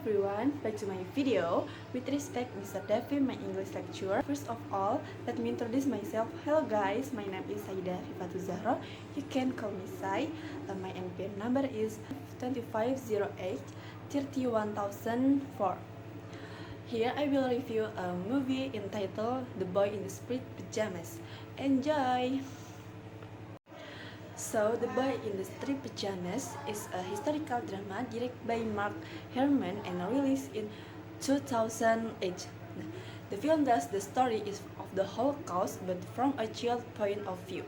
everyone, back to my video. With respect, Mr. Devi, my English lecturer. First of all, let me introduce myself. Hello guys, my name is Saida Rifatul Zahra. You can call me Sai. My NPN number is 2508 31004. Here I will review a movie entitled The Boy in the Street Pajamas. Enjoy! So, The Boy in the Street Pajamas is a historical drama directed by Mark Herman and released in 2008. The film tells the story of the Holocaust but from a child point of view.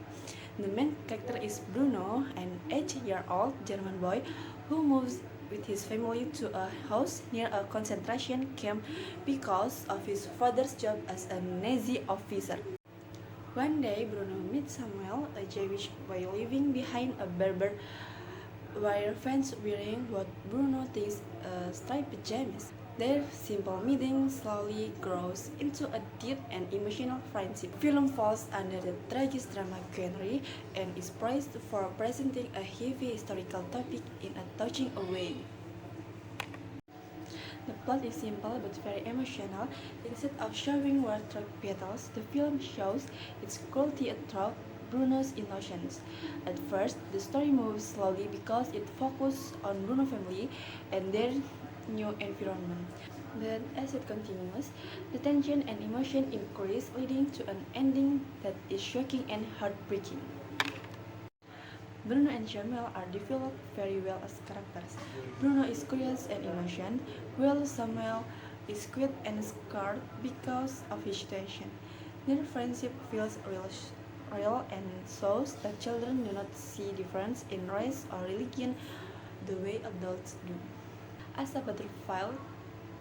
The main character is Bruno, an 8-year-old German boy who moves with his family to a house near a concentration camp because of his father's job as a Nazi officer. One day, Bruno meets Samuel, a Jewish boy living behind a barbed wire fence wearing what Bruno thinks are striped pajamas. Their simple meeting slowly grows into a deep and emotional friendship. The film falls under the tragic drama genre and is praised for presenting a heavy historical topic in a touching way. The plot is simple but very emotional. Instead of showing wardrobe battles, the film shows its cruelty through Bruno's innocence. At first, the story moves slowly because it focuses on Bruno's family and their new environment. Then, as it continues, the tension and emotion increase, leading to an ending that is shocking and heartbreaking. Bruno and Samuel are developed very well as characters. Bruno is curious and emotional, while Samuel is quiet and scared because of his situation. Their friendship feels real and shows that children do not see difference in race or religion the way adults do. Asa Butterfield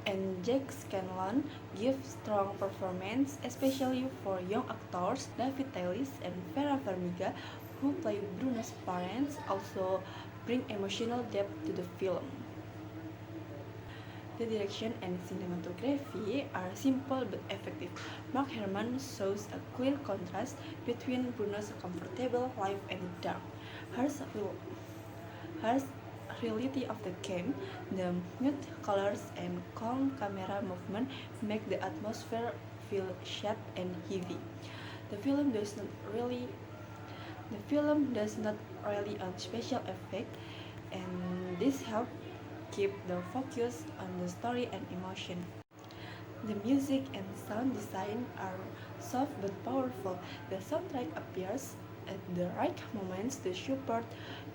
and Jack Scanlon give strong performance, especially for young actors David Taylis and Vera Farmiga, who play Bruno's parents, also bring emotional depth to the film. The direction and cinematography are simple but effective. Mark Herman shows a clear contrast between Bruno's comfortable life and the dark, harsh reality of the camp. The mute colors and calm camera movement make the atmosphere feel sharp and heavy. The film does not really on special effect, and this helps keep the focus on the story and emotion. The music and sound design are soft but powerful. The soundtrack appears at the right moments to support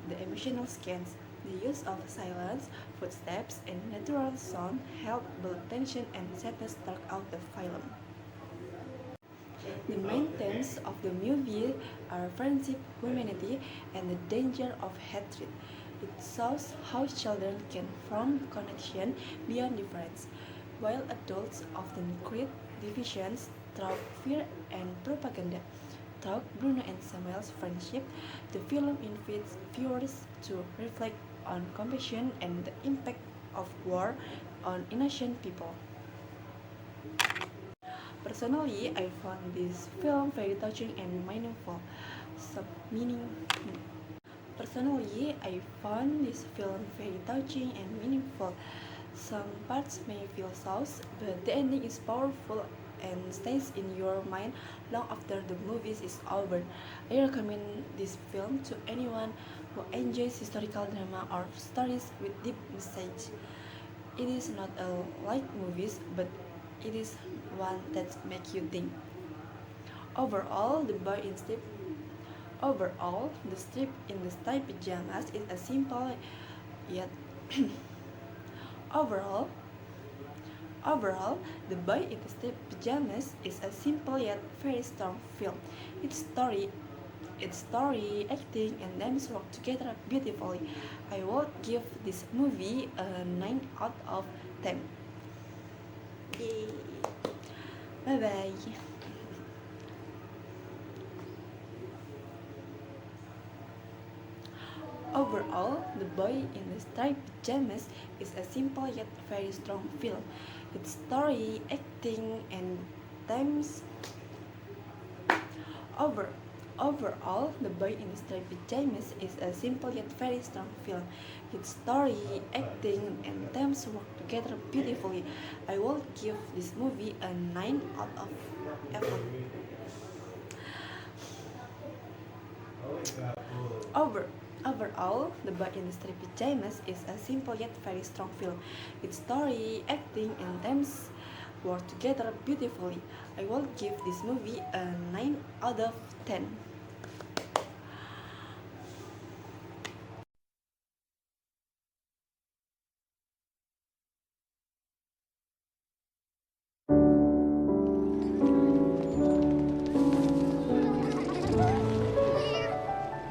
the emotional scenes. The use of silence, footsteps, and natural sound help build tension and sadness throughout the film. The main themes of the movie are friendship, humanity, and the danger of hatred. It shows how children can form connection beyond difference, while adults often create divisions through fear and propaganda. Through Bruno and Samuel's friendship, the film invites viewers to reflect on compassion and the impact of war on innocent people. Personally, I found this film very touching and meaningful. Some meaning. Personally, I found this film very touching and meaningful. Some parts may feel soft, but the ending is powerful and stays in your mind long after the movie is over. I recommend this film to anyone who enjoys historical drama or stories with deep message. It is not a light movie, but it is one that makes you think. Overall, the strip in the striped pajamas is a simple yet overall The Boy in the Striped Pajamas is a simple yet very strong film. Its story, acting, and dance work together beautifully. I would give this movie a 9 out of 10. Yay. Bye bye. Overall, The Boy in the Striped Pajamas is a simple yet very strong film. Its story, acting, and themes over Overall, The Boy in the Striped Pajamas is a simple yet very strong film. Its story, acting, and themes work together beautifully. I will give this movie a 9 out of 11. Overall, The Boy in the Striped Pajamas is a simple yet very strong film. Its story, acting, and themes work together beautifully. I will give this movie a 9 out of 10.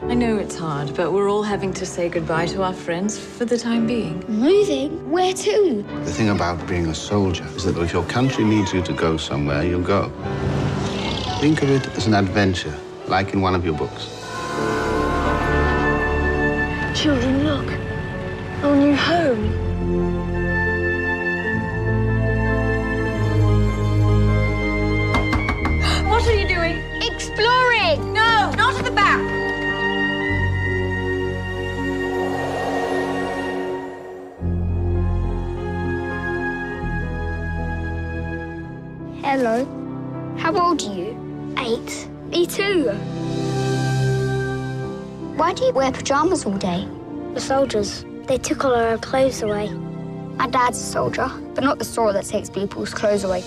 I know it's hard, but we're all having to say goodbye to our friends for the time being. Moving? Where to? The thing about being a soldier is that if your country needs you to go somewhere, you'll go. Think of it as an adventure, like in one of your books. Children, look. Our new home. What are you doing? Exploring! No, not at the back! Hello. How old are you? 8. Me too. Why do you wear pajamas all day? The soldiers. They took all our clothes away. My dad's a soldier, but not the sort that takes people's clothes away.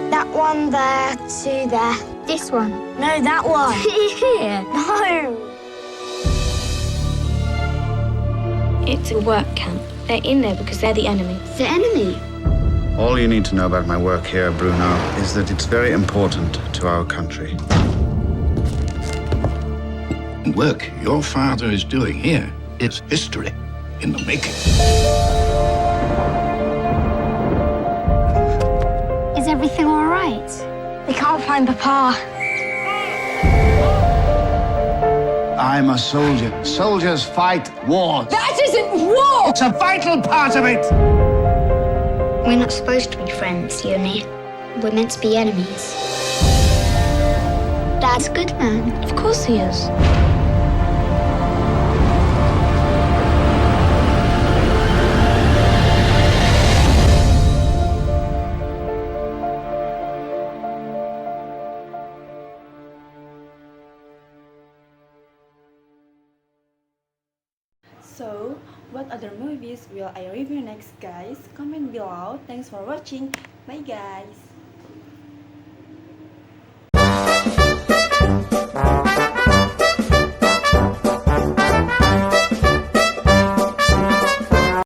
That one there, 2 there. This one. No, that one. Here. No. It's a work camp. They're in there because they're the enemy. The enemy? All you need to know about my work here, Bruno, is that it's very important to our country. The work your father is doing here is history in the making. Is everything all right? We can't find Papa. I'm a soldier. Soldiers fight wars. That isn't war! It's a vital part of it. We're not supposed to be friends, you and me. We're meant to be enemies. Dad's a good man. Of course he is. So, what other movies will I review next, guys? Comment below. Thanks for watching. Bye, guys.